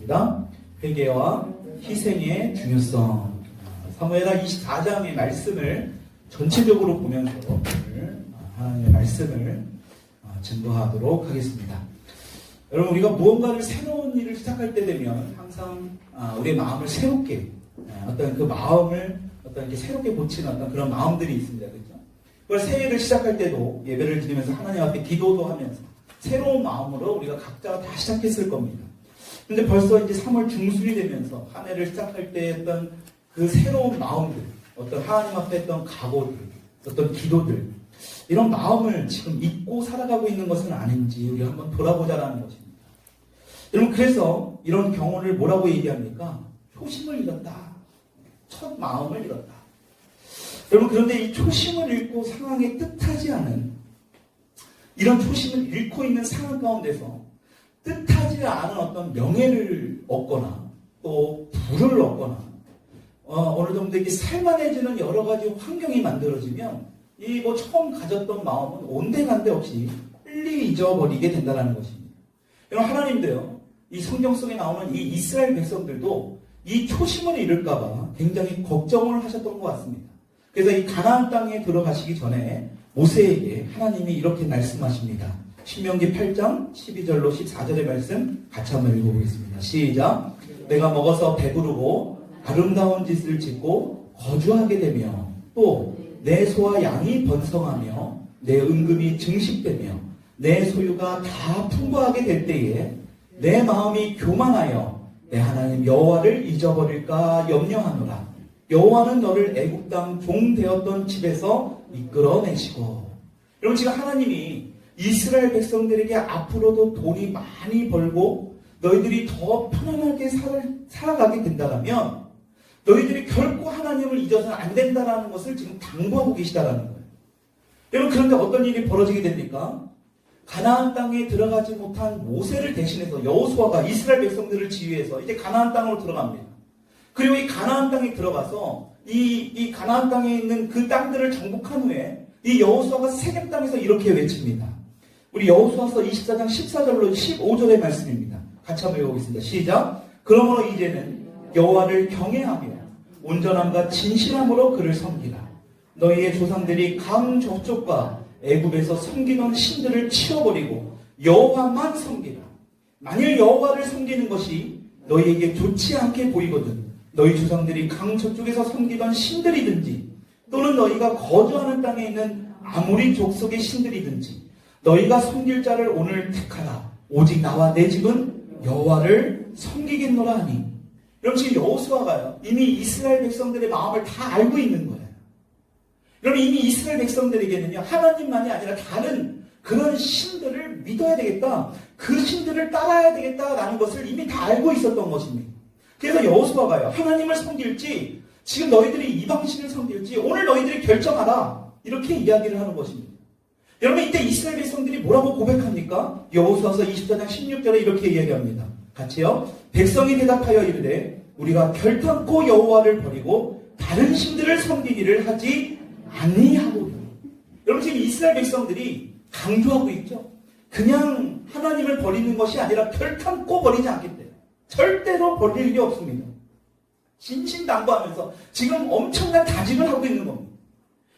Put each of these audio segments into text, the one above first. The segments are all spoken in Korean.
나누겠습니다. 회개와 희생의 중요성. 사무엘하 24장의 말씀을 전체적으로 보면서 오늘 하나님의 말씀을 증거하도록 하겠습니다. 여러분, 우리가 무언가를 새로운 일을 시작할 때 되면 항상 우리의 마음을 새롭게 어떤 그 마음을 어떤 이렇게 새롭게 고치는 어떤 그런 마음들이 있습니다. 그렇죠? 그걸 새해를 시작할 때도 예배를 드리면서 하나님 앞에 기도도 하면서 새로운 마음으로 우리가 각자가 다 시작했을 겁니다. 근데 벌써 이제 3월 중순이 되면서 한 해를 시작할 때 했던 그 새로운 마음들, 어떤 하나님 앞에 했던 각오들, 어떤 기도들, 이런 마음을 지금 잊고 살아가고 있는 것은 아닌지 우리 한번 돌아보자라는 것입니다. 여러분, 그래서 이런 경험을 뭐라고 얘기합니까? 초심을 잃었다. 첫 마음을 잃었다. 여러분, 그런데 이 초심을 잃고 상황에 뜻하지 않은 이런 초심을 잃고 있는 상황 가운데서 뜻하지 않은 어떤 명예를 얻거나 또 부를 얻거나 어느 정도 이렇게 살만해지는 여러 가지 환경이 만들어지면 이 처음 가졌던 마음은 온데간데 없이 빨리 잊어버리게 된다는 것입니다. 여러분, 하나님도요, 이 성경 속에 나오는 이 이스라엘 백성들도 이 초심을 잃을까봐 굉장히 걱정을 하셨던 것 같습니다. 그래서 이 가나안 땅에 들어가시기 전에 모세에게 하나님이 이렇게 말씀하십니다. 신명기 8장 12절로 14절의 말씀 같이 한번 읽어보겠습니다. 시작. 내가 먹어서 배부르고 아름다운 짓을 짓고 거주하게 되며 또 내 소와 양이 번성하며 내 은금이 증식되며 내 소유가 다 풍부하게 될 때에 내 마음이 교만하여 내 하나님 여호와를 잊어버릴까 염려하노라. 여호와는 너를 애굽 땅 종 되었던 집에서 이끌어내시고. 여러분, 지금 하나님이 이스라엘 백성들에게 앞으로도 돈이 많이 벌고 너희들이 더 편안하게 살아가게 된다면 너희들이 결코 하나님을 잊어서는 안 된다는 것을 지금 당부하고 계시다라는 거예요. 여러분, 그런데 어떤 일이 벌어지게 됩니까? 가나안 땅에 들어가지 못한 모세를 대신해서 여호수아가 이스라엘 백성들을 지휘해서 이제 가나안 땅으로 들어갑니다. 그리고 이 가나안 땅에 들어가서 이 가나안 땅에 있는 그 땅들을 정복한 후에 이 여호수아가 세겜 땅에서 이렇게 외칩니다. 우리 여호수아서 24장 14절로 15절의 말씀입니다. 같이 한번 읽어보겠습니다. 시작. 그러므로 이제는 여호와를 경외하며 온전함과 진실함으로 그를 섬기라. 너희의 조상들이 강 저쪽과 애굽에서 섬기던 신들을 치워버리고 여호와만 섬기라. 만일 여호와를 섬기는 것이 너희에게 좋지 않게 보이거든 너희 조상들이 강 저쪽에서 섬기던 신들이든지 또는 너희가 거주하는 땅에 있는 아무리 족속의 신들이든지 너희가 섬길 자를 오늘 택하라. 오직 나와 내 집은 여호와를 섬기겠노라 하니. 여러분, 지금 여호수아가요, 이미 이스라엘 백성들의 마음을 다 알고 있는 거예요. 여러분, 이미 이스라엘 백성들에게는요, 하나님만이 아니라 다른 그런 신들을 믿어야 되겠다, 그 신들을 따라야 되겠다라는 것을 이미 다 알고 있었던 것입니다. 그래서 여호수아가요, 하나님을 섬길지 지금 너희들이 이방신을 섬길지 오늘 너희들이 결정하라, 이렇게 이야기를 하는 것입니다. 여러분, 이때 이스라엘 백성들이 뭐라고 고백합니까? 여호수아서 24장 16절에 이렇게 이야기합니다. 같이요. 백성이 대답하여 이르되 우리가 결탄코 여호와를 버리고 다른 신들을 섬기기를 하지 아니하고니. 여러분, 지금 이스라엘 백성들이 강조하고 있죠. 그냥 하나님을 버리는 것이 아니라 결탄코 버리지 않겠대요. 절대로 버릴 일이 없습니다. 신신당부하면서 지금 엄청난 다짐을 하고 있는 겁니다.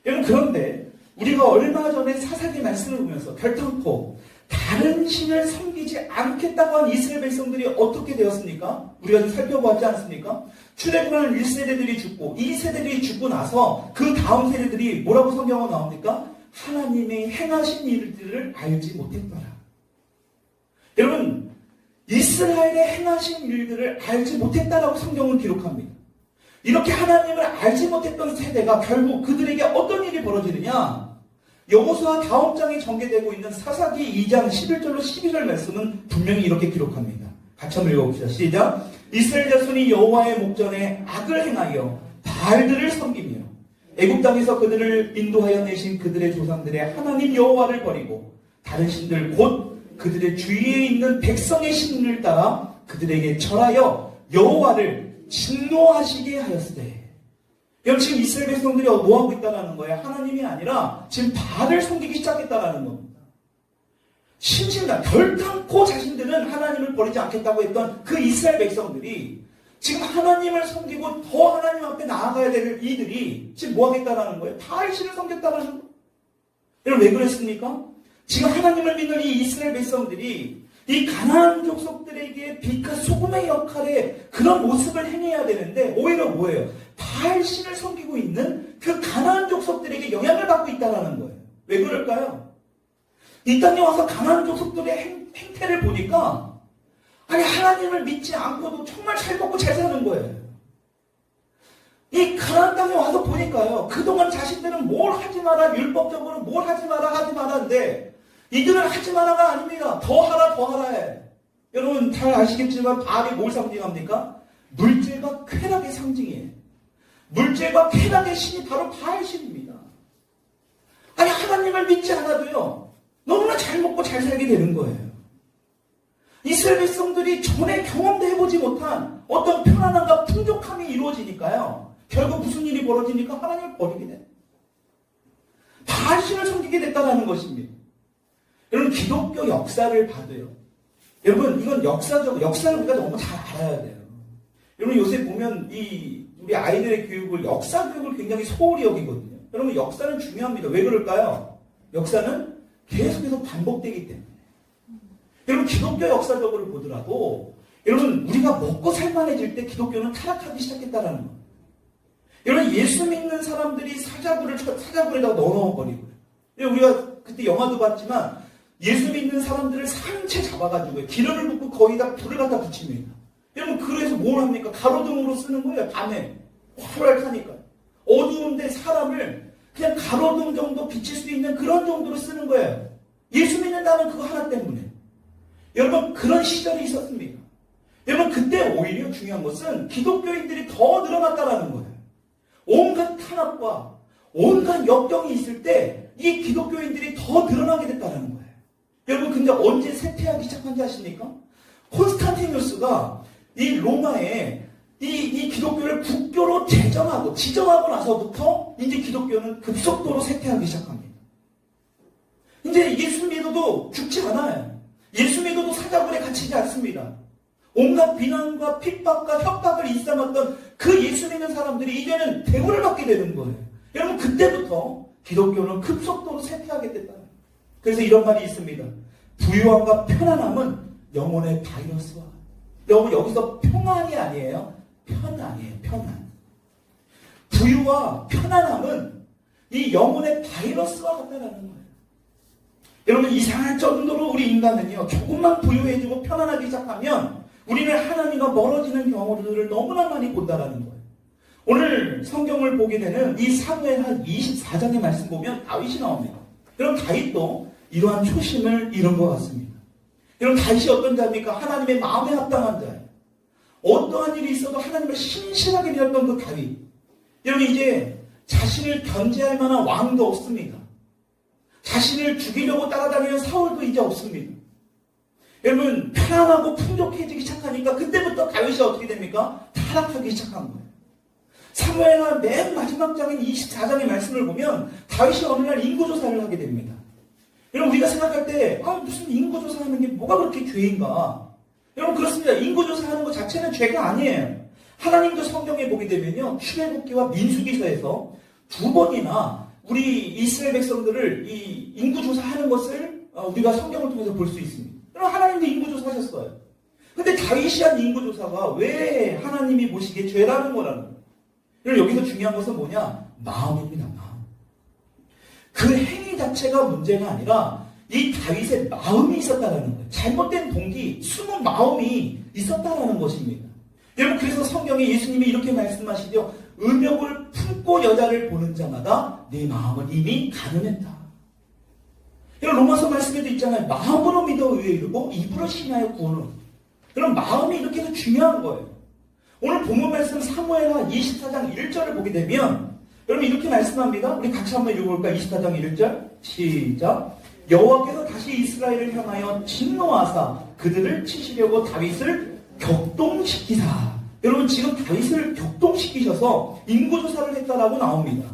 여러분, 그런데 우리가 얼마 전에 사사기 말씀을 보면서 결탄코 다른 신을 섬기지 않겠다고 한 이스라엘 백성들이 어떻게 되었습니까? 우리가 좀 살펴보았지 않습니까? 출애굽한 1세대들이 죽고 2세대들이 죽고 나서 그 다음 세대들이 뭐라고 성경에 나옵니까? 하나님의 행하신 일들을 알지 못했더라. 여러분, 이스라엘의 행하신 일들을 알지 못했다라고 성경은 기록합니다. 이렇게 하나님을 알지 못했던 세대가 결국 그들에게 어떤 일이 벌어지느냐? 여호수아 다음 장에 전개되고 있는 사사기 2장 11절로 12절 말씀은 분명히 이렇게 기록합니다. 같이 한번 읽어봅시다. 시작. 이스라엘 자손이 여호와의 목전에 악을 행하여 바알들을 섬기며 애굽 땅에서 그들을 인도하여 내신 그들의 조상들의 하나님 여호와를 버리고 다른 신들 곧 그들의 주위에 있는 백성의 신을 따라 그들에게 절하여 여호와를 진노하시게 하였으되. 여러분, 지금 이스라엘 백성들이 뭐하고 있다는 거예요? 하나님이 아니라 지금 바알을 섬기기 시작했다는 겁니다. 심신다 결단코 자신들은 하나님을 버리지 않겠다고 했던 그 이스라엘 백성들이 지금 하나님을 섬기고 더 하나님 앞에 나아가야 될 이들이 지금 뭐 하겠다라는 거예요? 바알신을 섬겼다라는 거예요. 여러분 왜 그랬습니까? 지금 하나님을 믿는 이 이스라엘 백성들이 이 가나안 족속들에게 빛과 소금의 역할에 그런 모습을 행해야 되는데 오히려 뭐예요? 바알신을 섬기고 있는 그 가나안 족속들에게 영향을 받고 있다는 거예요. 왜 그럴까요? 이 땅에 와서 가나안 족속들의 행태를 보니까 아니 하나님을 믿지 않고도 정말 잘 먹고 잘 사는 거예요. 이 가나안 땅에 와서 보니까요. 그동안 자신들은 뭘 하지 마라 율법적으로 뭘 하지 마라인데 이들은 하지 마라가 아닙니다. 더 하라 해. 여러분 잘 아시겠지만 바알이 뭘 상징합니까? 물질과 쾌락의 상징이에요. 물질과 쾌락의 신이 바로 바알신입니다. 아니 하나님을 믿지 않아도요. 너무나 잘 먹고 잘 살게 되는 거예요. 이스라엘 백성들이 전에 경험도 해보지 못한 어떤 편안함과 풍족함이 이루어지니까요. 결국 무슨 일이 벌어지니까 하나님을 버리게 돼. 바알신을 섬기게 됐다는 것입니다. 여러분 기독교 역사를 봐도요. 여러분 이건 역사를 우리가 너무 잘 알아야 돼요. 여러분 요새 보면 우리 아이들의 교육을 역사 교육을 굉장히 소홀히 여기거든요. 여러분 역사는 중요합니다. 왜 그럴까요? 역사는 계속해서 반복되기 때문에. 여러분 기독교 역사적으로 보더라도 여러분 우리가 먹고 살만해질 때 기독교는 타락하기 시작했다라는 거예요. 여러분 예수 믿는 사람들이 사자굴에다가 넣어버리고요. 우리가 그때 영화도 봤지만 예수 믿는 사람들을 산채 잡아가지고 기름을 붓고 거기다 불을 갖다 붙입니다. 여러분 그래서 뭘 합니까? 가로등으로 쓰는 거예요. 밤에 활활 타니까 어두운데 사람을 그냥 가로등 정도 비칠 수 있는 그런 정도로 쓰는 거예요. 예수 믿는다는 그거 하나 때문에. 여러분 그런 시절이 있었습니다. 여러분 그때 오히려 중요한 것은 기독교인들이 더 늘어났다는 거예요. 온갖 탄압과 온갖 역경이 있을 때 이 기독교인들이 더 늘어나게 됐다는 거예요. 여러분 근데 언제 쇠퇴하기 시작한지 아십니까? 콘스탄티누스가 이 로마에 이 기독교를 국교로 지정하고 나서부터 이제 기독교는 급속도로 쇠퇴하기 시작합니다. 이제 예수 믿어도 죽지 않아요. 예수 믿어도 사자굴에 갇히지 않습니다. 온갖 비난과 핍박과 협박을 일삼았던 그 예수 믿는 사람들이 이제는 대우를 받게 되는 거예요. 여러분 그때부터 기독교는 급속도로 쇠퇴하게 됐다. 그래서 이런 말이 있습니다. 부유함과 편안함은 영혼의 바이러스와. 여러분 여기서 평안이 아니에요. 편안이에요. 편안. 부유와 편안함은 이 영혼의 바이러스와 같다는 거예요. 여러분 이상할 정도로 우리 인간은요. 조금만 부유해지고 편안하기 시작하면 우리는 하나님과 멀어지는 경우들을 너무나 많이 본다라는 거예요. 오늘 성경을 보게 되는 이 사무엘하 24장의 말씀 보면 다윗이 나옵니다. 그럼 다윗도 이러한 초심을 잃은 것 같습니다. 여러분 다윗이 어떤 자입니까? 하나님의 마음에 합당한 자예요. 어떠한 일이 있어도 하나님을 신실하게 믿었던 그 다윗. 여러분 이제 자신을 견제할 만한 왕도 없습니다. 자신을 죽이려고 따라다니는 사울도 이제 없습니다. 여러분 편안하고 풍족해지기 시작하니까 그때부터 다윗이 어떻게 됩니까? 타락하기 시작한 거예요. 사무엘하 맨 마지막 장인 24장의 말씀을 보면 다윗이 어느 날 인구조사를 하게 됩니다. 여러분 우리가 생각할 때 무슨 인구조사하는 게 뭐가 그렇게 죄인가? 여러분 그렇습니다. 인구조사하는 것 자체는 죄가 아니에요. 하나님도 성경에 보게 되면요. 출애굽기와 민수기서에서 2번이나 우리 이스라엘 백성들을 이 인구조사하는 것을 우리가 성경을 통해서 볼 수 있습니다. 그럼 하나님도 인구조사하셨어요. 근데 다윗이 한 인구조사가 왜 하나님이 보시기에 죄라는 거라는 거예요. 여기서 중요한 것은 뭐냐? 마음입니다. 마음. 그 행위 자체가 문제가 아니라 이 다윗의 마음이 있었다는 거예요. 잘못된 동기, 숨은 마음이 있었다는 것입니다. 여러분 그래서 성경에 예수님이 이렇게 말씀하시죠. 음욕을 품고 여자를 보는 자마다 내 마음은 이미 가늠했다. 이런 로마서 말씀에도 있잖아요. 마음으로 믿어 의에 이르고 입으로 신하여 구원을. 그럼 마음이 이렇게 해서 중요한 거예요. 오늘 본문 말씀 사무엘하 24장 1절을 보게 되면 여러분 이렇게 말씀합니다. 우리 같이 한번 읽어볼까요? 24장 1절 시작. 여호와께서 다시 이스라엘을 향하여 진노하사 그들을 치시려고 다윗을 격동시키사. 여러분 지금 다윗을 격동시키셔서 인구조사를 했다라고 나옵니다.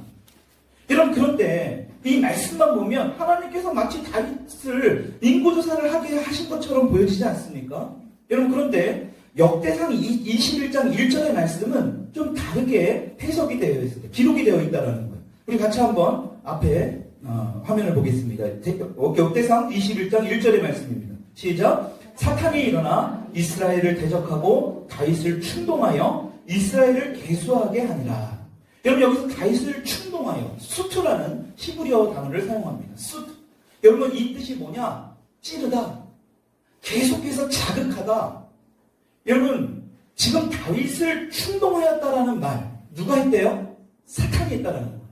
여러분 그런데 이 말씀만 보면 하나님께서 마치 다윗을 인구조사를 하게 하신 것처럼 보여지지 않습니까? 여러분, 그런데 역대상 21장 1절의 말씀은 좀 다르게 해석이 되어 있습니다. 기록이 되어 있다는 거예요. 우리 같이 한번 앞에 화면을 보겠습니다. 역대상 21장 1절의 말씀입니다. 시작. 사탄이 일어나 이스라엘을 대적하고 다윗을 충동하여 이스라엘을 계수하게 하니라. 여러분, 여기서 다윗을 충동하여, 수트라는 히브리어 단어를 사용합니다. 수트. 여러분, 이 뜻이 뭐냐? 찌르다. 계속해서 자극하다. 여러분, 지금 다윗을 충동하였다라는 말, 누가 했대요? 사탄이 했다라는 거예요.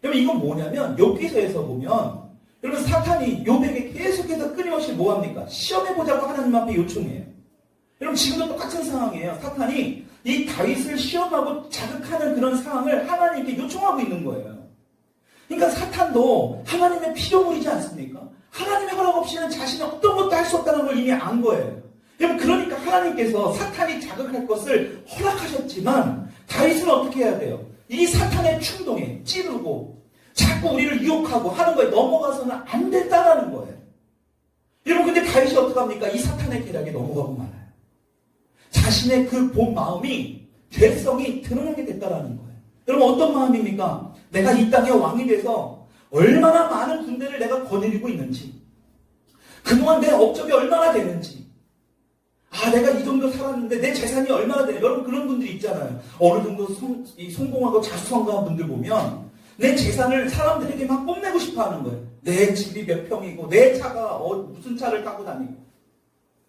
여러분, 이건 뭐냐면, 여기서에서 보면, 여러분, 사탄이 욥에게 계속해서 끊임없이 뭐합니까? 시험해보자고 하나님 앞에 요청해요. 여러분, 지금도 똑같은 상황이에요. 사탄이 이 다윗을 시험하고 자극하는 그런 상황을 하나님께 요청하고 있는 거예요. 그러니까 사탄도 하나님의 피조물이지 않습니까? 하나님의 허락 없이는 자신이 어떤 것도 할 수 없다는 걸 이미 안 거예요. 여러분, 그러니까 하나님께서 사탄이 자극할 것을 허락하셨지만 다윗은 어떻게 해야 돼요? 이 사탄의 충동에 찌르고 자꾸 우리를 유혹하고 하는 거에 넘어가서는 안 된다는 거예요. 여러분, 근데 다윗이 어떡합니까? 이 사탄의 계략에 넘어가고 말아요. 자신의 그 본 마음이, 죄성이 드러나게 됐다라는 거예요. 여러분, 어떤 마음입니까? 내가 이 땅의 왕이 돼서 얼마나 많은 군대를 내가 거느리고 있는지, 그동안 내 업적이 얼마나 되는지, 내가 이 정도 살았는데 내 재산이 얼마나 되냐. 여러분, 그런 분들이 있잖아요. 어느 정도 성공하고 자수성가한 분들 보면 내 재산을 사람들에게 막 뽐내고 싶어 하는 거예요. 내 집이 몇 평이고, 내 차가 무슨 차를 타고 다니고.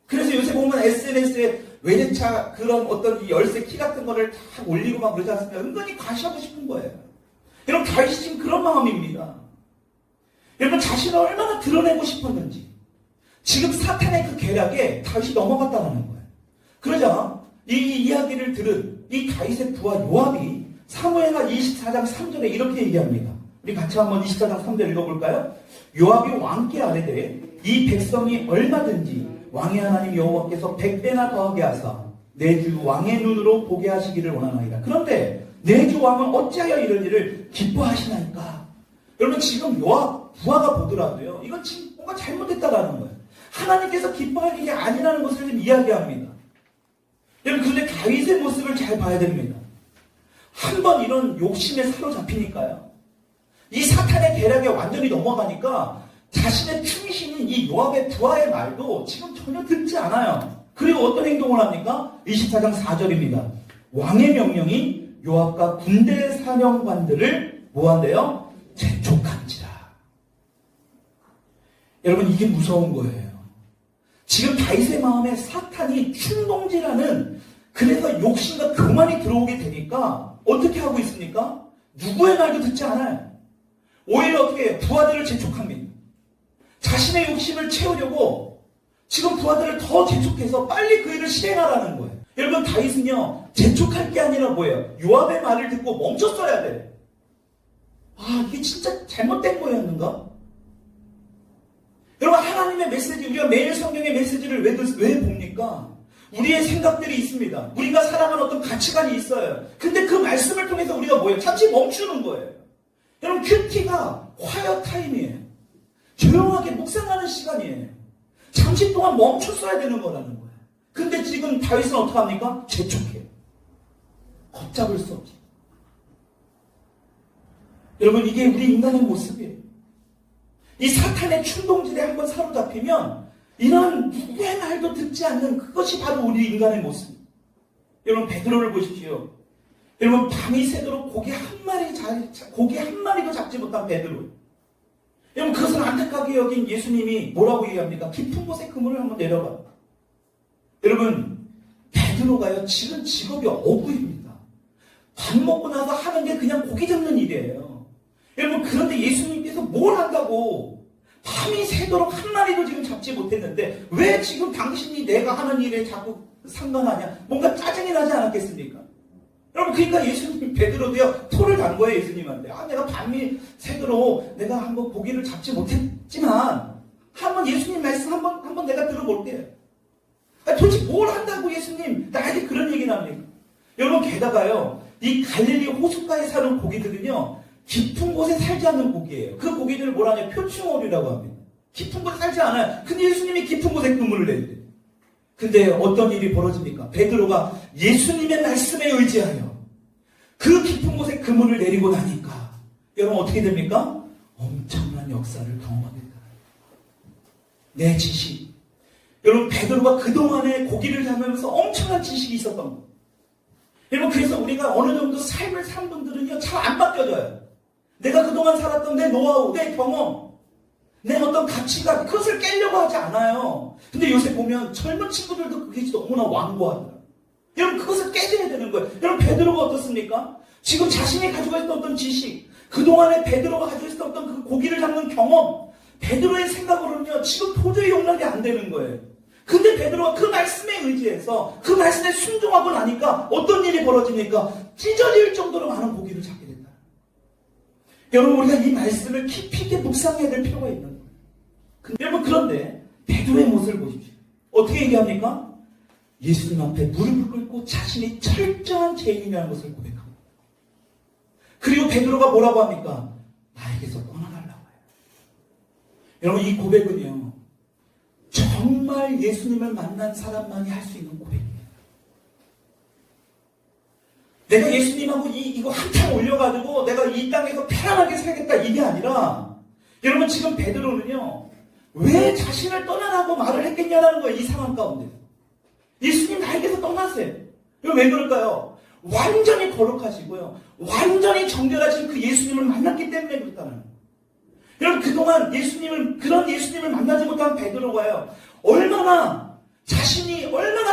그래서 요새 보면 SNS에 외제차 그런 어떤 이 열쇠 키 같은 거를 다 올리고 막 그러지 않습니까? 은근히 과시하고 싶은 거예요. 여러분, 다윗이 지금 그런 마음입니다. 여러분, 자신을 얼마나 드러내고 싶었는지. 지금 사탄의 그 계략에 다윗이 넘어갔다는 거예요. 그러자 이 이야기를 들은 이 다윗의 부하 요압이 사무엘하 24장 3절에 이렇게 얘기합니다. 우리 같이 한번 24장 3절 읽어볼까요? 요압이 왕께 아뢰되 이 백성이 얼마든지 왕의 하나님 여호와께서 100배나 더하게 하사 내 주 왕의 눈으로 보게 하시기를 원하나이다. 그런데 내 주 왕은 어찌하여 이런 일을 기뻐하시나이까? 여러분, 지금 요압 부하가 보더라도요, 이건 지금 뭔가 잘못됐다라는 거예요. 하나님께서 기뻐할 일이 아니라는 것을 좀 이야기합니다. 여러분, 그런데 다윗의 모습을 잘 봐야 됩니다. 한번 이런 욕심에 사로잡히니까요, 이 사탄의 계략에 완전히 넘어가니까 자신의 충신인 이 요압의 부하의 말도 지금 전혀 듣지 않아요. 그리고 어떤 행동을 합니까? 24장 4절입니다. 왕의 명령이 요압과 군대 사령관들을 뭐한대요? 재촉한지라. 여러분, 이게 무서운 거예요. 지금 다윗의 마음에 사탄이 충동질하는, 그래서 욕심과 교만이 들어오게 되니까 어떻게 하고 있습니까? 누구의 말도 듣지 않아요. 오히려 어떻게 해요? 부하들을 재촉합니다. 자신의 욕심을 채우려고 지금 부하들을 더 재촉해서 빨리 그 일을 실행하라는 거예요. 여러분, 다윗은요, 재촉할 게 아니라 뭐예요? 요압의 말을 듣고 멈췄어야 돼요. 이게 진짜 잘못된 거였는가? 여러분, 하나님의 메시지, 우리가 매일 성경의 메시지를 왜 봅니까? 우리의 생각들이 있습니다. 우리가 살아가는 어떤 가치관이 있어요. 근데 그 말씀을 통해서 우리가 뭐예요? 잠시 멈추는 거예요. 여러분, 큐티가 화요 타임이에요. 조용하게 묵상하는 시간이에요. 잠시 동안 멈췄어야 되는 거라는 거예요. 근데 지금 다윗은 어떡합니까? 재촉해요. 걷잡을 수 없죠. 여러분, 이게 우리 인간의 모습이에요. 이 사탄의 충동질에 한번 사로잡히면 이런 누구의 말도 듣지 않는 그것이 바로 우리 인간의 모습입니다. 여러분, 베드로를 보십시오. 여러분, 밤이 새도록 고기 한 마리도 잡지 못한 베드로. 여러분, 그것을 안타깝게 여긴 예수님이 뭐라고 얘기합니까? 깊은 곳에 그물을 한번 내려봐. 여러분, 베드로가요, 지금 직업이 어부입니다. 밥 먹고 나서 하는 게 그냥 고기 잡는 일이에요. 여러분, 그런데 예수님께서 뭘 한다고 밤이 새도록 한 마리도 지금 잡지 못했는데 왜 지금 당신이 내가 하는 일에 자꾸 상관하냐? 뭔가 짜증이 나지 않았겠습니까? 여러분, 그러니까 예수님, 베드로도요, 토를 단 거예요, 예수님한테. 내가 밤이 새도록 내가 한번 고기를 잡지 못했지만 한번 예수님 말씀 한번 내가 들어볼게요. 도대체 뭘 한다고 예수님 나에게 그런 얘기를 합니까? 여러분, 게다가요, 이 갈릴리 호숫가에 사는 고기들은요, 깊은 곳에 살지 않는 고기예요. 그 고기들을 뭐라 하냐? 표충어류라고 합니다. 깊은 곳에 살지 않아요. 근데 예수님이 깊은 곳에 그물을 내리대요. 근데 어떤 일이 벌어집니까? 베드로가 예수님의 말씀에 의지하여 그 깊은 곳에 그물을 내리고 나니까 여러분 어떻게 됩니까? 엄청난 역사를 경험하게 됩니다. 내 지식. 여러분 베드로가 그동안에 고기를 잡으면서 엄청난 지식이 있었던 거예요. 여러분 그래서 우리가 어느 정도 삶을 산 분들은요 잘 안 바뀌어져요. 내가 그동안 살았던 내 노하우, 내 경험, 내 어떤 가치가 그것을 깨려고 하지 않아요. 근데 요새 보면 젊은 친구들도 그게 너무나 완고하더라고요. 여러분 그것을 깨져야 되는 거예요. 여러분 베드로가 어떻습니까? 지금 자신이 가지고 있었던 어떤 지식, 그동안에 베드로가 가지고 있었던 어떤 그 고기를 잡는 경험, 베드로의 생각으로는요 지금 도저히 용납이 안 되는 거예요. 근데 베드로가 그 말씀에 의지해서 그 말씀에 순종하고 나니까 어떤 일이 벌어지니까 찢어질 정도로 많은 고기를 잡게 된다. 여러분 우리가 이 말씀을 깊이 있게 묵상해야 될 필요가 있는 거예요. 여러분 그런데 베드로의 모습을 보십시오. 어떻게 얘기합니까? 예수님 앞에 무릎을 꿇고 자신이 철저한 죄인이라는 것을 고백합니다. 그리고 베드로가 뭐라고 합니까? 나에게서 떠나달라고 해요. 여러분 이 고백은요 정말 예수님을 만난 사람만이 할 수 있는 고백이에요. 내가 예수님하고 이거 한탕 올려가지고 내가 이 땅에서 편안하게 살겠다 이게 아니라 여러분 지금 베드로는요 왜 자신을 떠나라고 말을 했겠냐라는 거예요. 이 상황 가운데 예수님 나에게서 떠나세요. 왜 그럴까요? 완전히 거룩하시고요 완전히 정결하신 그 예수님을 만났기 때문에 그렇다는 거예요. 여러분 그동안 그런 예수님을 만나지 못한 베드로가요 얼마나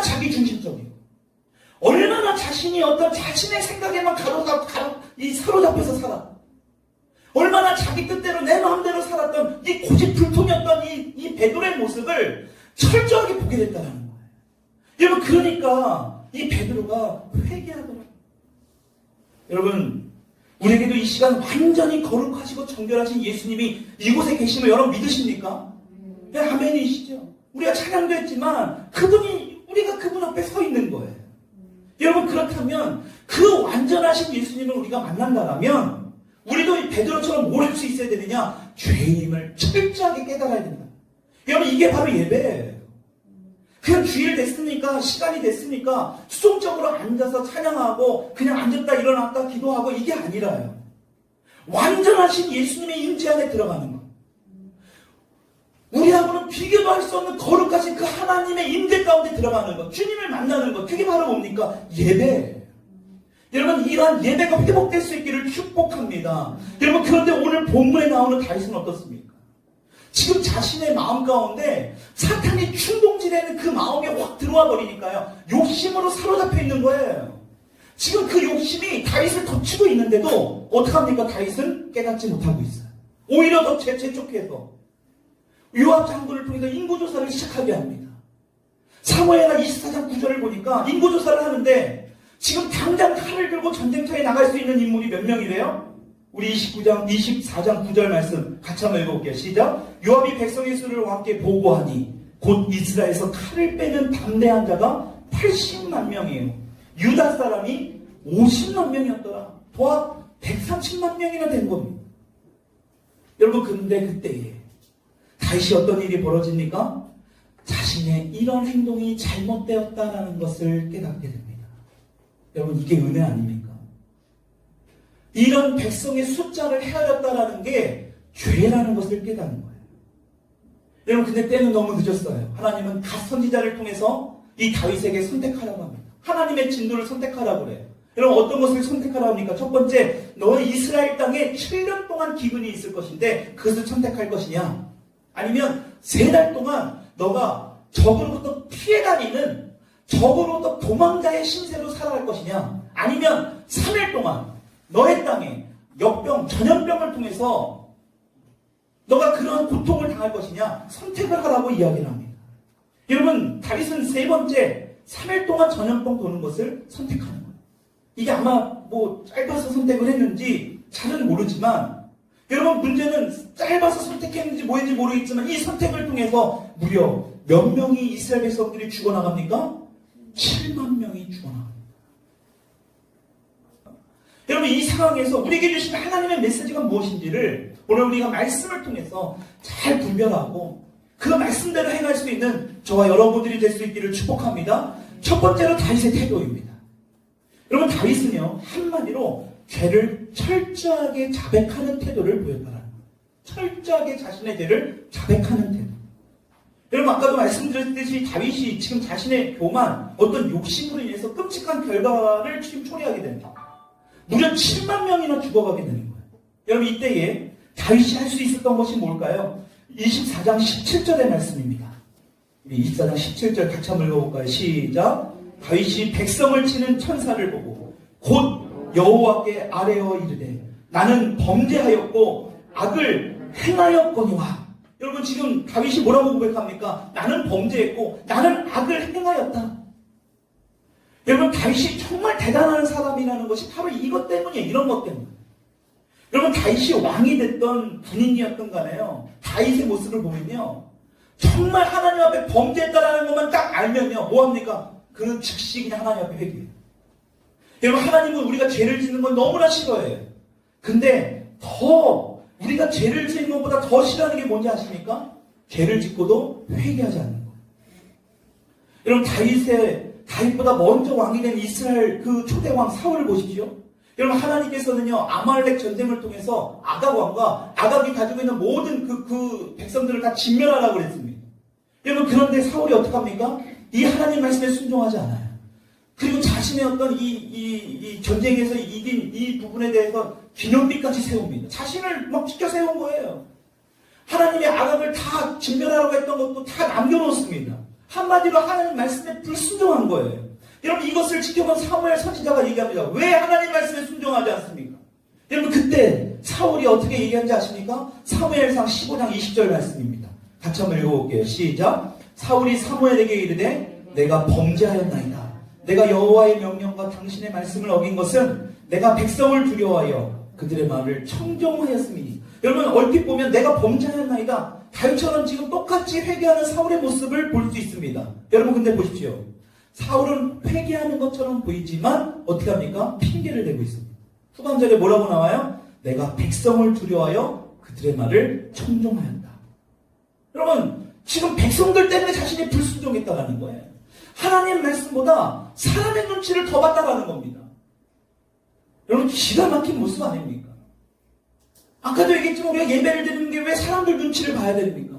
자기 중심적이고 얼마나 자신이 어떤 자신의 생각에만 사로잡혀서 살아. 얼마나 자기 뜻대로 내 마음대로 살았던 이 고집불통이었던 이 베드로의 모습을 철저하게 보게 됐다는 거예요. 여러분 그러니까 이 베드로가 회개하더라고요. 여러분 우리에게도 이 시간 완전히 거룩하시고 정결하신 예수님이 이곳에 계심을 여러분 믿으십니까? 네, 아멘이시죠. 우리가 찬양도 했지만 우리가 그분 앞에 서 있는 거예요. 여러분 그렇다면 그 완전하신 예수님을 우리가 만난다면 우리도 베드로처럼 뭘 할 수 있어야 되느냐? 죄인임을 철저하게 깨달아야 된다. 여러분 이게 바로 예배예요. 그냥 주일 됐으니까 시간이 됐으니까 수동적으로 앉아서 찬양하고 그냥 앉았다 일어났다 기도하고 이게 아니라요. 완전하신 예수님의 임재 안에 들어가는 것. 우리하고는 비교도 할 수 없는 거룩하신 그 하나님의 임재 가운데 들어가는 것. 주님을 만나는 것. 그게 바로 뭡니까? 예배예요. 여러분 이러한 예배가 회복될 수 있기를 축복합니다. 여러분 그런데 오늘 본문에 나오는 다윗은 어떻습니까? 지금 자신의 마음 가운데 사탄이 충동질하는 그 마음이 확 들어와 버리니까요. 욕심으로 사로잡혀 있는 거예요. 지금 그 욕심이 다윗을 덮치고 있는데도 어떡합니까? 다윗은 깨닫지 못하고 있어요. 오히려 더 재촉해서 요압 장군을 통해서 인구조사를 시작하게 합니다. 사무엘하 24장 9절을 보니까 인구조사를 하는데 지금 당장 칼을 들고 전쟁터에 나갈 수 있는 인물이 몇 명이래요? 우리 24장 9절 말씀 같이 한번 읽어볼게요. 시작. 요압이 백성의 수를 함께 보고하니 곧 이스라엘에서 칼을 빼는 담대한 자가 80만 명이에요. 유다 사람이 50만 명이었더라. 도합 130만 명이나 된 겁니다. 여러분 근데 그때에 다시 어떤 일이 벌어집니까? 자신의 이런 행동이 잘못되었다라는 것을 깨닫게 됩니다. 여러분 이게 은혜 아닙니까? 이런 백성의 숫자를 헤아렸다라는 게 죄라는 것을 깨닫는 거예요. 여러분 근데 때는 너무 늦었어요. 하나님은 갓 선지자를 통해서 이 다윗에게 선택하라고 합니다. 하나님의 진도를 선택하라고 그래요. 여러분 어떤 것을 선택하라고 합니까? 첫 번째, 너의 이스라엘 땅에 7년 동안 기근이 있을 것인데 그것을 선택할 것이냐? 아니면 3달 동안 너가 적으로부터 피해 다니는 적으로부터 도망자의 신세로 살아갈 것이냐? 아니면 3일 동안 너의 땅에 역병, 전염병을 통해서 너가 그러한 고통을 당할 것이냐? 선택을 하라고 이야기를 합니다. 여러분 다윗은 3번째 3일 동안 전염병 도는 것을 선택하는 거예요. 이게 아마 짧아서 선택을 했는지 잘은 모르지만 여러분 문제는 짧아서 선택했는지 뭐인지 모르겠지만 이 선택을 통해서 무려 몇 명이 이스라엘 백성들이 죽어나갑니까? 7만 명이 죽어나갑니다. 여러분, 이 상황에서 우리에게 주신 하나님의 메시지가 무엇인지를 오늘 우리가 말씀을 통해서 잘 분별하고 그 말씀대로 행할 수 있는 저와 여러분들이 될 수 있기를 축복합니다. 첫 번째로 다윗의 태도입니다. 여러분, 다윗은요, 한마디로 죄를 철저하게 자백하는 태도를 보였다는 거예요. 철저하게 자신의 죄를 자백하는 태도. 여러분, 아까도 말씀드렸듯이 다윗이 지금 자신의 교만, 어떤 욕심으로 인해서 끔찍한 결과를 지금 초래하게 됩니다. 무려 7만 명이나 죽어가게 되는 거예요. 여러분, 이때에 다윗이 할 수 있었던 것이 뭘까요? 24장 17절의 말씀입니다. 24장 17절 같이 한번 읽어볼까요? 시작. 다윗이 백성을 치는 천사를 보고 곧 여호와께 아뢰어 이르되 나는 범죄하였고 악을 행하였거니와. 여러분, 지금 다윗이 뭐라고 고백합니까? 나는 범죄했고 나는 악을 행하였다. 여러분, 다윗이 정말 대단한 사람이라는 것이 바로 이것 때문이에요. 이런 것 때문에. 여러분, 다윗이 왕이 됐던 군인이었던 간에요, 다윗의 모습을 보면요, 정말 하나님 앞에 범죄했다라는 것만 딱 알면요, 뭐합니까? 그는 즉시 그냥 하나님 앞에 회개해요. 여러분, 하나님은 우리가 죄를 짓는 건 너무나 싫어해요. 근데 더 우리가 죄를 짓는 것보다 더 싫어하는 게 뭔지 아십니까? 죄를 짓고도 회개하지 않는 거예요. 여러분, 다윗보다 먼저 왕이 된 이스라엘 그 초대왕 사울을 보십시오. 여러분, 하나님께서는요, 아말렉 전쟁을 통해서 아각 왕과 아각이 가지고 있는 모든 그 백성들을 다 진멸하라고 그랬습니다. 여러분, 그런데 사울이 어떡합니까? 이 하나님 말씀에 순종하지 않아요. 그리고 자신의 어떤 이 전쟁에서 이긴 이 부분에 대해서 기념비까지 세웁니다. 자신을 막 지켜 세운 거예요. 하나님의 아각을 다 진멸하라고 했던 것도 다 남겨놓습니다. 한마디로 하나님 말씀에 불순종한 거예요. 여러분, 이것을 지켜본 사무엘 선지자가 얘기합니다. 왜 하나님 말씀에 순종하지 않습니까? 여러분, 그때 사울이 어떻게 얘기한지 아십니까? 사무엘상 15장 20절 말씀입니다. 같이 한번 읽어볼게요. 시작. 사울이 사무엘에게 이르되 내가 범죄하였나이다. 내가 여호와의 명령과 당신의 말씀을 어긴 것은 내가 백성을 두려워하여 그들의 마음을 청종하였음이니. 여러분, 얼핏 보면 내가 범죄하였나이다, 다윗처럼 지금 똑같이 회개하는 사울의 모습을 볼 수 있습니다. 여러분, 근데 보십시오. 사울은 회개하는 것처럼 보이지만 어떻게 합니까? 핑계를 대고 있습니다. 후반절에 뭐라고 나와요? 내가 백성을 두려워하여 그들의 말을 청종하였다. 여러분, 지금 백성들 때문에 자신이 불순종했다라는 거예요. 하나님의 말씀보다 사람의 눈치를 더 봤다라는 겁니다. 여러분, 기가 막힌 모습 아닙니까? 아까도 얘기했지만 우리가 예배를 드리는 게 왜 사람들 눈치를 봐야 됩니까?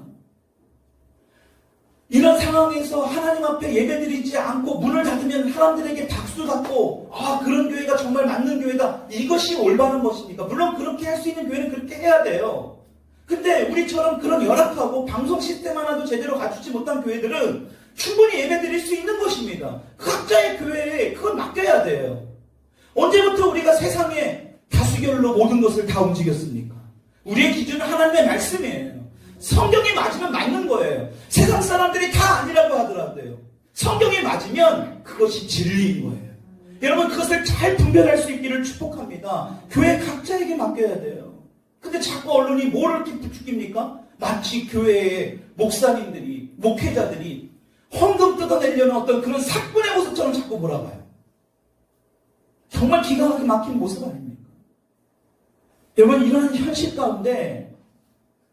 이런 상황에서 하나님 앞에 예배드리지 않고 문을 닫으면 사람들에게 박수 받고, 아, 그런 교회가 정말 맞는 교회다, 이것이 올바른 것입니까? 물론 그렇게 할 수 있는 교회는 그렇게 해야 돼요. 근데 우리처럼 그런 열악하고 방송 시스템 하나도 제대로 갖추지 못한 교회들은 충분히 예배드릴 수 있는 것입니다. 각자의 교회에 그걸 맡겨야 돼요. 언제부터 우리가 세상에 다수결로 모든 것을 다 움직였습니까? 우리의 기준은 하나님의 말씀이에요. 성경이 맞으면 맞는 거예요. 세상 사람들이 다 아니라고 하더라도요, 성경이 맞으면 그것이 진리인 거예요. 여러분, 그것을 잘 분별할 수 있기를 축복합니다. 교회 각자에게 맡겨야 돼요. 근데 자꾸 언론이 뭐를 이렇게 부추깁니까? 마치 교회의 목사님들이, 목회자들이 헌금 뜯어내려는 어떤 그런 사꾼의 모습처럼 자꾸 몰아가요. 정말 기가 막힌 모습 아닙니까? 여러분, 이런 현실 가운데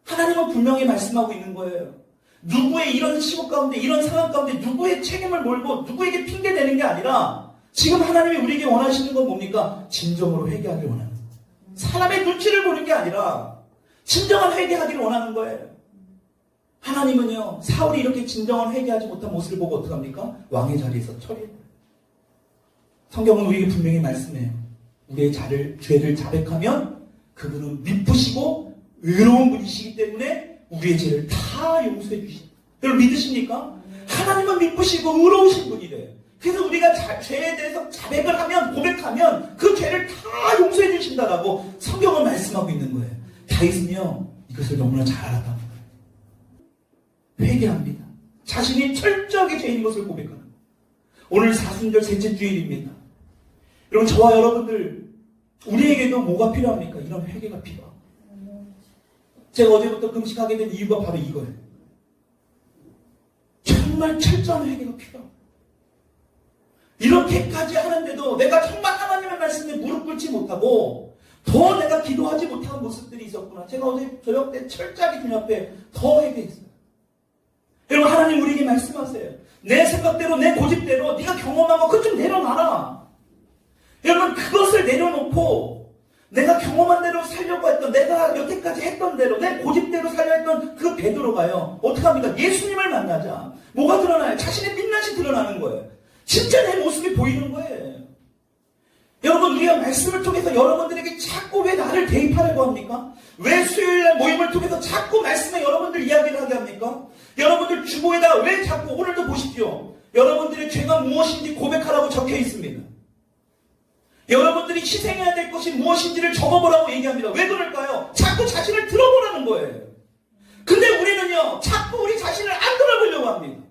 하나님은 분명히 말씀하고 있는 거예요. 누구의 이런 시국 가운데, 이런 상황 가운데 누구의 책임을 몰고 누구에게 핑계 대는 게 아니라 지금 하나님이 우리에게 원하시는 건 뭡니까? 진정으로 회개하기를 원하는 거예요. 사람의 눈치를 보는 게 아니라 진정한 회개하기를 원하는 거예요. 하나님은요, 사울이 이렇게 진정한 회개하지 못한 모습을 보고 어떡합니까? 왕의 자리에서 처리해요. 성경은 우리에게 분명히 말씀해요. 우리의 죄를 자백하면 그분은 미쁘시고 의로운 분이시기 때문에 우리의 죄를 다 용서해 주신다. 여러분, 믿으십니까? 하나님은 미쁘시고 의로우신 분이래요. 그래서 우리가 죄에 대해서 자백을 하면, 고백하면 그 죄를 다 용서해 주신다라고 성경은 말씀하고 있는 거예요. 다윗은요, 이것을 너무나 잘 알았다는 거예요. 회개합니다. 자신이 철저하게 죄인 것을 고백하는 거예요. 오늘 사순절 셋째 주일입니다. 여러분, 저와 여러분들, 우리에게도 뭐가 필요합니까? 이런 회개가 필요합니다. 제가 어제부터 금식하게 된 이유가 바로 이거예요. 정말 철저한 회개가 필요합니다. 이렇게까지 하는데도 내가 정말 하나님의 말씀에 무릎 꿇지 못하고 더 내가 기도하지 못한 모습들이 있었구나. 제가 어제 저녁 때 철저하게 주님 앞에 더 회개했어요. 여러분, 하나님 우리에게 말씀하세요. 내 생각대로, 내 고집대로 네가 경험한 거 그거 좀 내려놔라. 여러분, 그것을 내려놓고 내가 경험한 대로 살려고 했던, 내가 여태까지 했던 대로, 내 고집대로 살려 했던 그 베드로가요, 어떡합니까? 예수님을 만나자 뭐가 드러나요? 자신의 민낯이 드러나는 거예요. 진짜 내 모습이 보이는 거예요. 여러분, 우리가 말씀을 통해서 여러분들에게 자꾸 왜 나를 대입하려고 합니까? 왜 수요일날 모임을 통해서 자꾸 말씀에 여러분들 이야기를 하게 합니까? 여러분들 주보에다 왜 자꾸, 오늘도 보십시오. 여러분들의 죄가 무엇인지 고백하라고 적혀 있습니다. 여러분들이 희생해야 될 것이 무엇인지를 적어보라고 얘기합니다. 왜 그럴까요? 자꾸 자신을 들어보라는 거예요. 근데 우리는요, 자꾸 우리 자신을 안 들어보려고 합니다.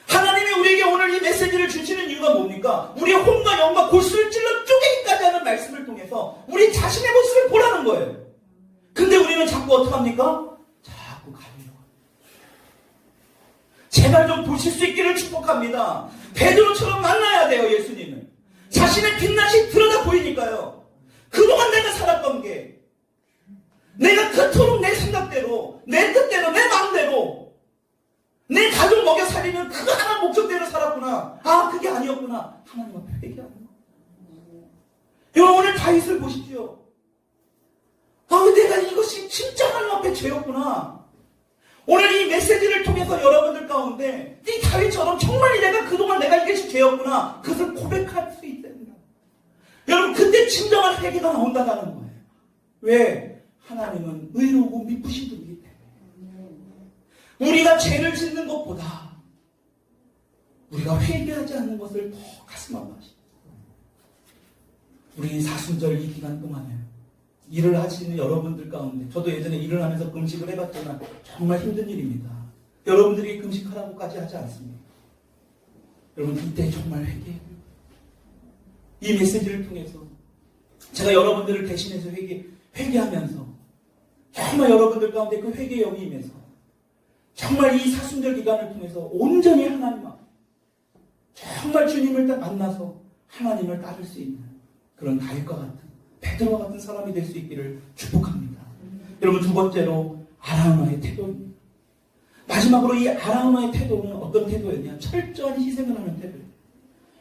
하나님이 우리에게 오늘 이 메시지를 주시는 이유가 뭡니까? 우리의 혼과 영과 골수를 찔러 쪼개기까지 하는 말씀을 통해서 우리 자신의 모습을 보라는 거예요. 근데 우리는 자꾸 어떡합니까? 자꾸 가리려고 합니다. 제발 좀 보실 수 있기를 축복합니다. 베드로처럼 만나야 돼요, 예수님을. 자신의 빛낯이 드러나 보이니까요. 그동안 내가 살았던 게, 내가 그토록 내 생각대로, 내 뜻대로, 내 마음대로 내 가족 먹여 살리는 그 하나 목적대로 살았구나. 아, 그게 아니었구나. 하나님 앞에 회개하는 거. 여러분, 오늘 다윗을 보십시오. 아, 내가 이것이 진짜 하나님 앞에 죄였구나. 오늘 이 메시지를 통해서 여러분들 가운데 이 다윗처럼 정말 내가 그동안 내가 이것이 죄였구나, 그것을 고백할 수 있답니다. 여러분, 그때 진정한 회개가 나온다는 거예요. 왜? 하나님은 의로우고 미쁘신 분이기 때문에. 우리가 죄를 짓는 것보다 우리가 회개하지 않는 것을 더 가슴 아파하십니다. 우리 사순절 이 기간 동안에 일을 하시는 여러분들 가운데, 저도 예전에 일을 하면서 금식을 해봤지만 정말 힘든 일입니다. 여러분들이 금식하라고까지 하지 않습니다. 여러분, 이때 정말 회개해요. 이 메시지를 통해서 제가 여러분들을 대신해서 회개하면서 정말 여러분들 가운데 그 회개의 영이 임해서 정말 이 사순절 기간을 통해서 온전히 하나님 앞에 정말 주님을 만나서 하나님을 따를 수 있는 그런 다윗과 같은, 베드로와 같은 사람이 될 수 있기를 축복합니다. 여러분, 두 번째로 아라우나의 태도입니다. 마지막으로 이 아라우나의 태도는 어떤 태도였냐? 철저한 희생을 하는 태도예요.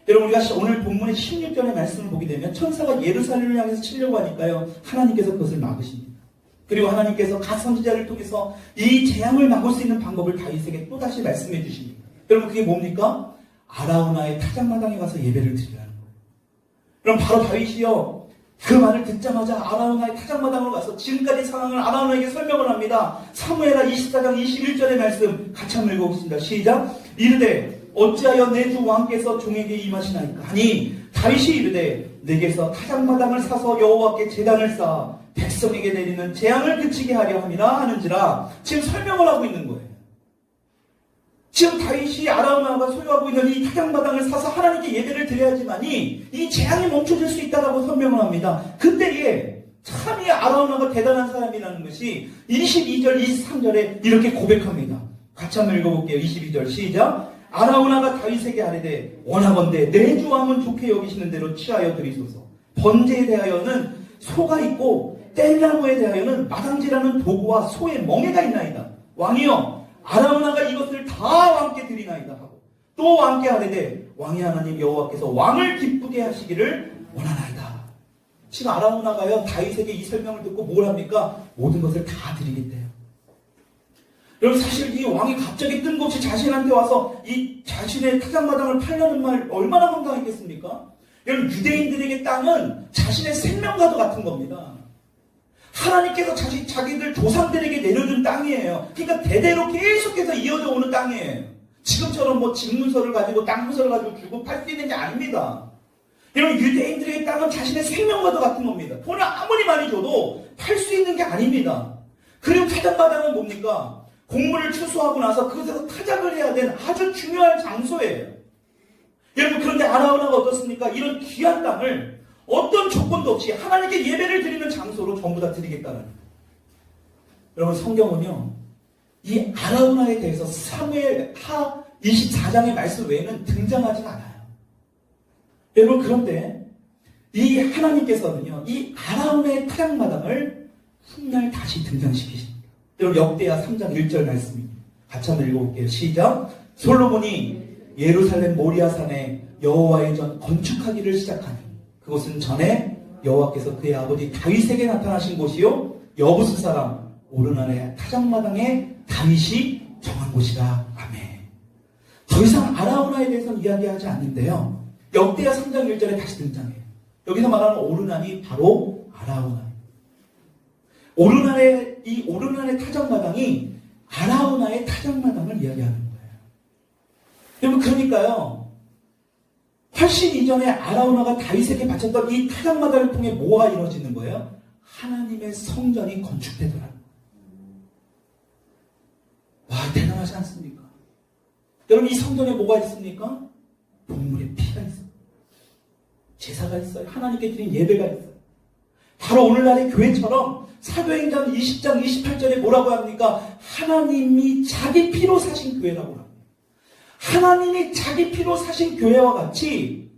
여러분, 우리가 오늘 본문의 16절의 말씀을 보게 되면 천사가 예루살렘을 향해서 치려고 하니까요, 하나님께서 그것을 막으십니다. 그리고 하나님께서 각 선지자를 통해서 이 재앙을 막을 수 있는 방법을 다윗에게 또다시 말씀해 주십니다. 여러분, 그게 뭡니까? 아라우나의 타작마당에 가서 예배를 드리라는 거예요. 그럼 바로 다윗이요, 그 말을 듣자마자 아라우나의 타작마당으로 가서 지금까지 상황을 아라우나에게 설명을 합니다. 사무엘하 24장 21절의 말씀 같이 한번 읽어보겠습니다. 시작. 이르되 어찌하여 내 주 왕께서 종에게 임하시나이까 하니, 다윗이 이르되 내게서 타작마당을 사서 여호와께 제단을 쌓아 백성에게 내리는 재앙을 그치게 하려 함이라 하는지라. 지금 설명을 하고 있는 거예요. 지금 다윗이 아라우나가 소유하고 있는 이 타작마당을 사서 하나님께 예배를 드려야지만이 이 재앙이 멈춰질 수 있다라고 설명을 합니다. 그때에 참 이 아라우나가 대단한 사람이라는 것이 22절, 23절에 이렇게 고백합니다. 같이 한번 읽어볼게요. 22절 시작. 아라우나가 다윗에게 아뢰되 원하건대 내 주 왕은 좋게 여기시는 대로 취하여 드리소서. 번제에 대하여는 소가 있고 뗄나무에 대하여는 마당지라는 도구와 소의 멍에가 있나이다. 왕이여, 아라우나가 이것을 다 왕께 드리나이다 하고 또 왕께 아뢰되 왕의 하나님 여호와께서 왕을 기쁘게 하시기를 원하나이다. 지금 아라우나가요, 다윗에게 이 설명을 듣고 뭘 합니까? 모든 것을 다 드리겠대요. 여러분, 사실 이 왕이 갑자기 뜬금없이 자신한테 와서 이 자신의 타작마당을 팔려는 말 얼마나 황당했겠습니까? 여러분, 유대인들에게 땅은 자신의 생명과도 같은 겁니다. 하나님께서 자기들 조상들에게 내려준 땅이에요. 그러니까 대대로 계속해서 이어져 오는 땅이에요. 지금처럼 뭐 집문서를 가지고 땅 문서를 가지고 주고 팔 수 있는 게 아닙니다. 여러분, 유대인들에게 땅은 자신의 생명과도 같은 겁니다. 돈을 아무리 많이 줘도 팔 수 있는 게 아닙니다. 그리고 타작마당은 뭡니까? 곡물을 추수하고 나서 그것에서 타작을 해야 되는 아주 중요한 장소예요. 여러분, 그런데 아라우나가 어떻습니까? 이런 귀한 땅을 어떤 조건도 없이 하나님께 예배를 드리는 장소로 전부 다 드리겠다는 거예요. 여러분, 성경은요, 이 아라우나에 대해서 사무엘하 24장의 말씀 외에는 등장하지 않아요. 여러분, 그런데 이 하나님께서는요, 이 아라운의 타작마당을 훗날 다시 등장시키십니다. 여러분, 역대하 3장 1절 말씀입니다. 같이 한번 읽어볼게요. 시작. 솔로몬이 예루살렘 모리아산에 여호와의 전 건축하기를 시작하니 그곳은 전에 여호와께서 그의 아버지 다윗에게 나타나신 곳이요 여부스 사람 오르난의 타작마당에 다윗이 정한 곳이라. 아멘. 더 이상 아라우나에 대해서는 이야기하지 않는데요, 역대하 3장 1절에 다시 등장해요. 여기서 말하는 오르난이 바로 아라우나. 이 오르난의 타작마당이 아라우나의 타작마당을 이야기하는 거예요. 여러분, 그러니까요, 훨씬 이전에 아라우나가 다윗에게 바쳤던 이 타작마당을 통해 뭐가 이루어지는 거예요? 하나님의 성전이 건축되더라. 와, 대단하지 않습니까? 여러분, 이 성전에 뭐가 있습니까? 동물의 피가 있어요. 제사가 있어요. 하나님께 드린 예배가 있어요. 바로 오늘날의 교회처럼 사도행전 20장 28절에 뭐라고 합니까? 하나님이 자기 피로 사신 교회라고 합니다. 하나님이 자기 피로 사신 교회와 같이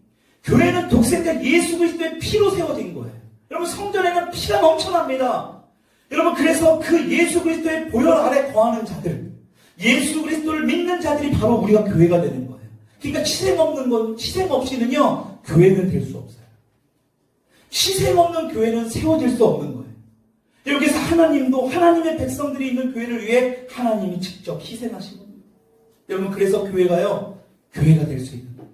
교회는 독생자 예수 그리스도의 피로 세워진 거예요. 여러분, 성전에는 피가 넘쳐납니다. 여러분, 그래서 그 예수 그리스도의 보혈 아래 거하는 자들, 예수 그리스도를 믿는 자들이 바로 우리가 교회가 되는 거예요. 그러니까 희생 없이는요, 교회는 될 수 없어요. 희생 없는 교회는 세워질 수 없는 거예요. 여기서 하나님도 하나님의 백성들이 있는 교회를 위해 하나님이 직접 희생하신 겁니다. 여러분, 그래서 교회가요, 교회가 될 수 있는 거예요.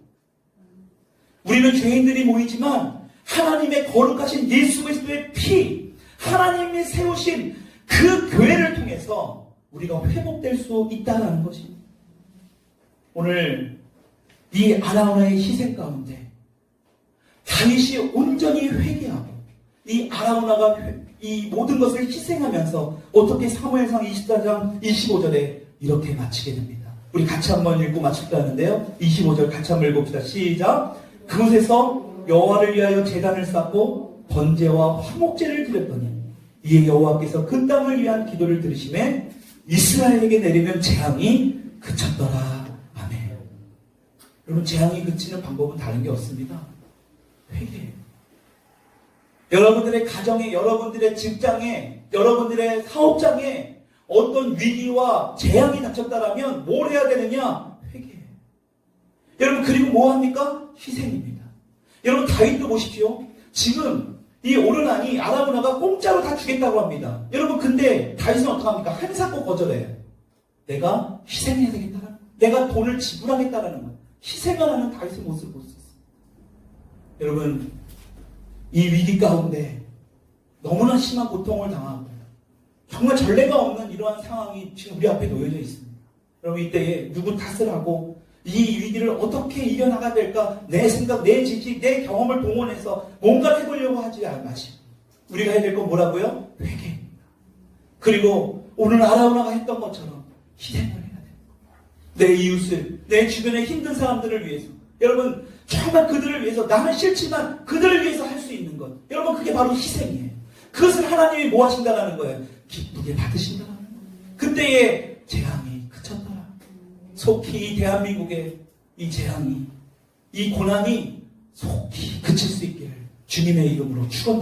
우리는 죄인들이 모이지만 하나님의 거룩하신 예수 그리스도의 피, 하나님이 세우신 그 교회를 통해서 우리가 회복될 수 있다는 것입니다. 오늘 이 아라우나의 희생 가운데 다윗이 온전히 회개하고 이 아라우나가 이 모든 것을 희생하면서 어떻게 사무엘상 24장 25절에 이렇게 마치게 됩니다. 우리 같이 한번 읽고 마칠까 하는데요. 25절 같이 한번 읽읍시다. 시작. 그곳에서 여호와를 위하여 제단을 쌓고 번제와 화목제를 드렸더니 이에 여호와께서 그 땅을 위한 기도를 들으심에 이스라엘에게 내리는 재앙이 그쳤더라. 아멘. 여러분, 재앙이 그치는 방법은 다른 게 없습니다. 회개예요. 여러분들의 가정에, 여러분들의 직장에, 여러분들의 사업장에 어떤 위기와 재앙이 닥쳤다라면 뭘 해야 되느냐? 회개예요. 여러분, 그리고 뭐 합니까? 희생입니다. 여러분, 다윗도 보십시오. 지금 이 오르난이 아라우나가 공짜로 다 주겠다고 합니다. 여러분, 근데 다윗은 어떡합니까? 한사코 거절해요. 내가 희생해야 되겠다라는 거예요. 내가 돈을 지불하겠다라는 거예요. 희생을 하는 다윗의 모습을 볼 수 있어요. 여러분, 이 위기 가운데 너무나 심한 고통을 당하고 정말 전례가 없는 이러한 상황이 지금 우리 앞에 놓여져 있습니다. 여러분, 이때에 누구 탓을 하고 이 위기를 어떻게 이겨나가야 될까? 내 생각, 내 지식, 내 경험을 동원해서 뭔가 해보려고 하지 마시고 우리가 해야 될 건 뭐라고요? 회개입니다. 그리고 오늘 아라우나가 했던 것처럼 희생을 해야 됩니다. 내 이웃을, 내 주변의 힘든 사람들을 위해서, 여러분, 정말 그들을 위해서, 나는 싫지만 그들을 위해서 할 수 있는 것, 여러분, 그게 바로 희생이에요. 그것을 하나님이 뭐 하신다는 거예요? 기쁘게 받으신다는 거예요. 그때의 재앙이 그쳤더라. 속히 대한민국의 이 재앙이, 이 고난이 속히 그칠 수 있기를 주님의 이름으로 축원합니다.